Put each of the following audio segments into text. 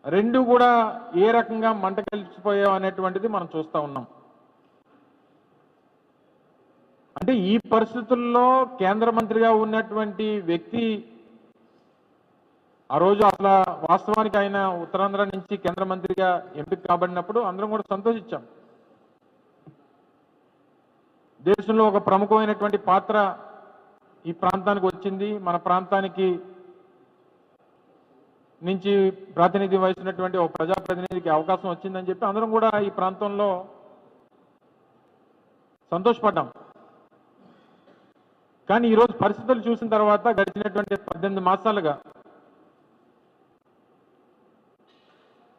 రెండు కూడా ఏ రకంగా మంట కలిసిపోయావు అనేటువంటిది మనం చూస్తూ ఉన్నాం. అంటే ఈ పరిస్థితుల్లో కేంద్ర మంత్రిగా ఉన్నటువంటి వ్యక్తి ఆ రోజు అసలు వాస్తవానికి ఆయన ఉత్తరాంధ్ర నుంచి కేంద్ర మంత్రిగా ఎంపిక కాబడినప్పుడు అందరం కూడా సంతోషించాం. దేశంలో ఒక ప్రముఖమైనటువంటి పాత్ర ఈ ప్రాంతానికి వచ్చింది, మన ప్రాంతానికి నుంచి ప్రాతినిధ్యం వహిస్తున్నటువంటి ఒక ప్రజాప్రతినిధికి అవకాశం వచ్చిందని చెప్పి అందరం కూడా ఈ ప్రాంతంలో సంతోషపడ్డాం. కానీ ఈరోజు పరిస్థితులు చూసిన తర్వాత గడిచినటువంటి 18 మాసాలుగా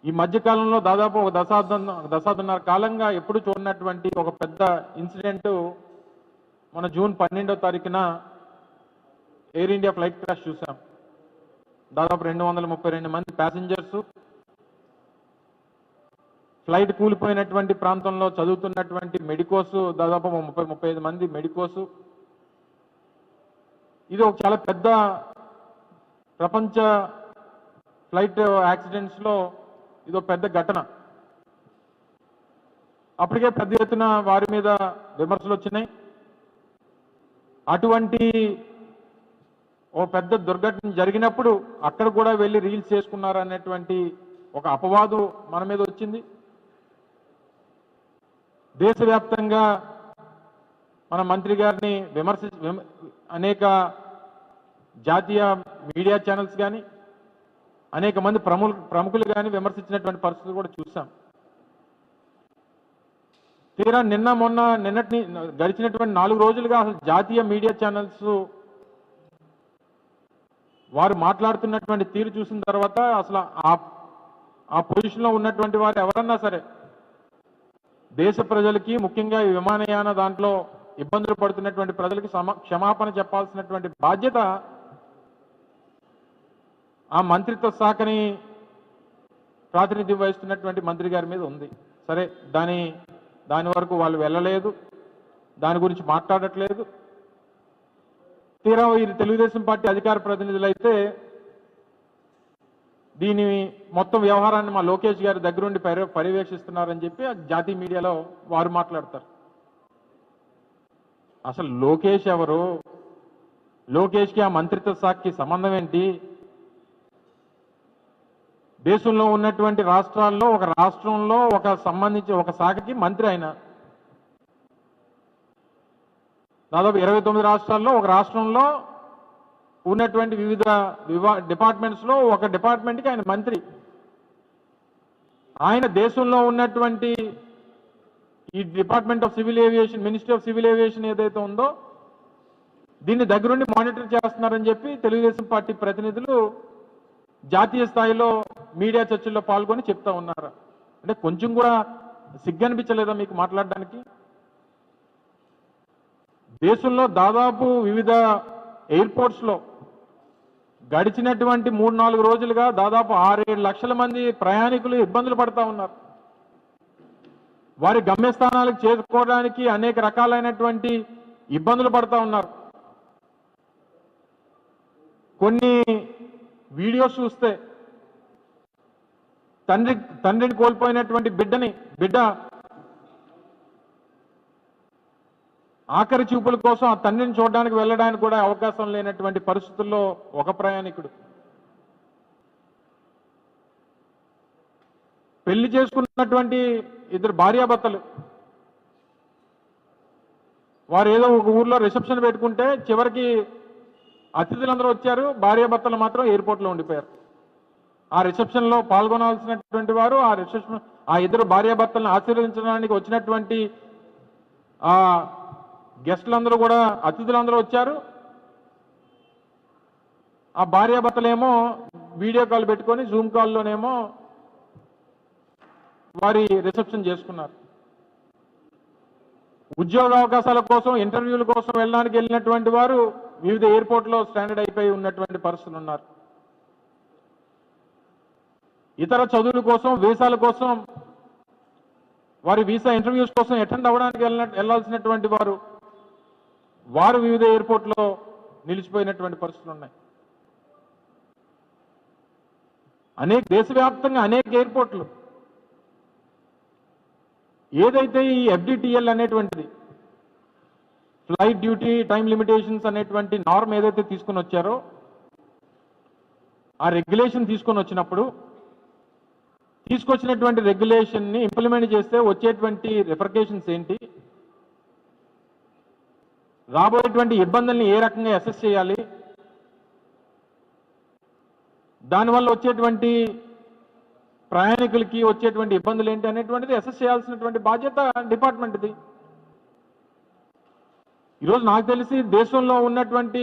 ఈ మధ్యకాలంలో దాదాపు ఒక దశాబ్దన్నర కాలంగా ఎప్పుడు చూడనటువంటి ఒక పెద్ద ఇన్సిడెంట్ మన జూన్ 12వ తారీఖున ఎయిర్ ఇండియా ఫ్లైట్ క్రాష్ చూసాం. దాదాపు 232 మంది ప్యాసింజర్స్, ఫ్లైట్ కూలిపోయినటువంటి ప్రాంతంలో చదువుతున్నటువంటి మెడికోస్ దాదాపు 30-35 మంది మెడికోస్. ఇది ఒక చాలా పెద్ద ప్రపంచ ఫ్లైట్ యాక్సిడెంట్స్లో ఇదో పెద్ద ఘటన. అప్పటికే పెద్ద ఎత్తున వారి మీద విమర్శలు వచ్చినాయి. అటువంటి ఓ పెద్ద దుర్ఘటన జరిగినప్పుడు అక్కడ కూడా వెళ్ళి రీల్స్ చేసుకున్నారు అనేటువంటి ఒక అపవాదు మన మీద వచ్చింది. దేశవ్యాప్తంగా మన మంత్రి గారిని అనేక జాతీయ మీడియా ఛానల్స్ కానీ అనేక మంది ప్రముఖులు కానీ విమర్శించినటువంటి పరిస్థితులు కూడా చూసాం. తీరా నిన్నటి గడిచినటువంటి 4 రోజులుగా అసలు జాతీయ మీడియా ఛానల్స్ వారు మాట్లాడుతున్నటువంటి తీరు చూసిన తర్వాత అసలు ఆ పొజిషన్లో ఉన్నటువంటి వారు ఎవరన్నా సరే దేశ ప్రజలకి, ముఖ్యంగా ఈ విమానయాన దాంట్లో ఇబ్బందులు పడుతున్నటువంటి ప్రజలకి క్షమాపణ చెప్పాల్సినటువంటి బాధ్యత ఆ మంత్రిత్వ శాఖని ప్రాతినిధ్యం వహిస్తున్నటువంటి మంత్రి గారి మీద ఉంది. సరే, దాని వరకు వాళ్ళు వెళ్ళలేదు, దాని గురించి మాట్లాడట్లేదు. తీరా ఈ తెలుగుదేశం పార్టీ అధికార ప్రతినిధులైతే దీని మొత్తం వ్యవహారాన్ని మా లోకేష్ గారి దగ్గరుండి పర్యవేక్షిస్తున్నారని చెప్పి జాతీయ మీడియాలో వారు మాట్లాడతారు. అసలు లోకేష్ ఎవరు? లోకేష్కి ఆ మంత్రిత్వ శాఖకి సంబంధం ఏంటి? దేశంలో ఉన్నటువంటి రాష్ట్రాల్లో ఒక రాష్ట్రంలో సంబంధించి ఒక శాఖకి మంత్రి ఆయన. దాదాపు 29 రాష్ట్రాల్లో ఒక రాష్ట్రంలో ఉన్నటువంటి వివిధ డిపార్ట్మెంట్స్లో ఒక డిపార్ట్మెంట్కి ఆయన మంత్రి. ఆయన దేశంలో ఉన్నటువంటి ఈ department of civil aviation, ministry of civil aviation ఏదైతే ఉందో దీన్ని దగ్గరుండి మానిటర్ చేస్తున్నారని చెప్పి తెలుగుదేశం పార్టీ ప్రతినిధులు జాతీయ స్థాయిలో మీడియా చర్చల్లో పాల్గొని చెప్తా ఉన్నారు. అంటే కొంచెం కూడా సిగ్గనిపించలేదా మీకు మాట్లాడడానికి? దేశంలో దాదాపు వివిధ ఎయిర్పోర్ట్స్లో గడిచినటువంటి 3-4 రోజులుగా దాదాపు 6-7 లక్షల మంది ప్రయాణికులు ఇబ్బందులు పడతా ఉన్నారు. వారి గమ్యస్థానాలకు చేరుకోవడానికి అనేక రకాలైనటువంటి ఇబ్బందులు పడతా ఉన్నారు. కొన్ని వీడియోస్ చూస్తే తండ్రిని కోల్పోయినటువంటి బిడ్డ ఆఖరి చూపుల కోసం ఆ తండ్రిని చూడడానికి వెళ్ళడానికి కూడా అవకాశం లేనటువంటి పరిస్థితుల్లో ఒక ప్రయాణికుడు, పెళ్లి చేసుకున్నటువంటి 2 భార్యాభర్తలు, వారు ఏదో ఒక ఊర్లో రిసెప్షన్ పెట్టుకుంటే చివరికి అతిథులందరూ వచ్చారు, భార్యాభర్తలు మాత్రం ఎయిర్పోర్ట్లో ఉండిపోయారు. ఆ రిసెప్షన్లో పాల్గొనాల్సినటువంటి వారు ఆ 2 భార్యాభర్తలను ఆశీర్వదించడానికి వచ్చినటువంటి ఆ గెస్టులందరూ కూడా, అతిథులందరూ వచ్చారు. ఆ భార్యాభర్తలేమో వీడియో కాల్ పెట్టుకొని జూమ్ కాల్లోనేమో వారి రిసెప్షన్ చేసుకున్నారు. ఉద్యోగ అవకాశాల కోసం, ఇంటర్వ్యూల కోసం వెళ్ళినటువంటి వారు వివిధ ఎయిర్పోర్ట్లో స్టాండర్డ్ అయిపోయి ఉన్నటువంటి పరిస్థితులు ఉన్నారు. ఇతర చదువుల కోసం, వీసాల కోసం, వారి వీసా ఇంటర్వ్యూస్ కోసం అటెండ్ అవ్వడానికి వెళ్లాల్సినటువంటి వారు వివిధ ఎయిర్పోర్ట్లో నిలిచిపోయినటువంటి పరిస్థితులు ఉన్నాయి. దేశవ్యాప్తంగా అనేక ఎయిర్పోర్ట్లు ఏదైతే ఈ ఎఫ్డిటిఎల్ అనేటువంటిది ఫ్లైట్ డ్యూటీ టైం లిమిటేషన్స్ అనేటువంటి నార్మ్ ఏదైతే తీసుకుని వచ్చారో ఆ రెగ్యులేషన్ తీసుకొచ్చినటువంటి రెగ్యులేషన్ని ఇంప్లిమెంట్ చేస్తే వచ్చేటువంటి రిఫర్కేషన్స్ ఏంటి, రాబోయేటువంటి ఇబ్బందుల్ని ఏ రకంగా అసెస్ చేయాలి, దానివల్ల వచ్చేటువంటి ప్రయాణికులకి వచ్చేటువంటి ఇబ్బందులు ఏంటి అనేటువంటిది అసెస్ చేయాల్సినటువంటి బాధ్యత డిపార్ట్మెంట్ది. ఈరోజు నాకు తెలిసి దేశంలో ఉన్నటువంటి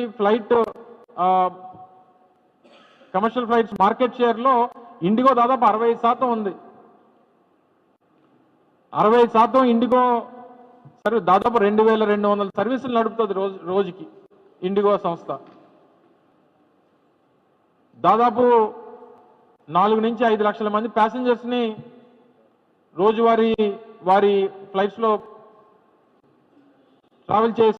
కమర్షియల్ ఫ్లైట్స్ మార్కెట్ షేర్లో ఇండిగో దాదాపు 65% ఉంది. 65% ఇండిగో దాదాపు 2200 సర్వీసులు నడుపుతుంది రోజుకి ఇండిగో సంస్థ. దాదాపు 4 నుంచి 5 లక్షల మంది ప్యాసింజర్స్ని రోజువారీ వారి ఫ్లైట్స్లో ట్రావెల్ చేసి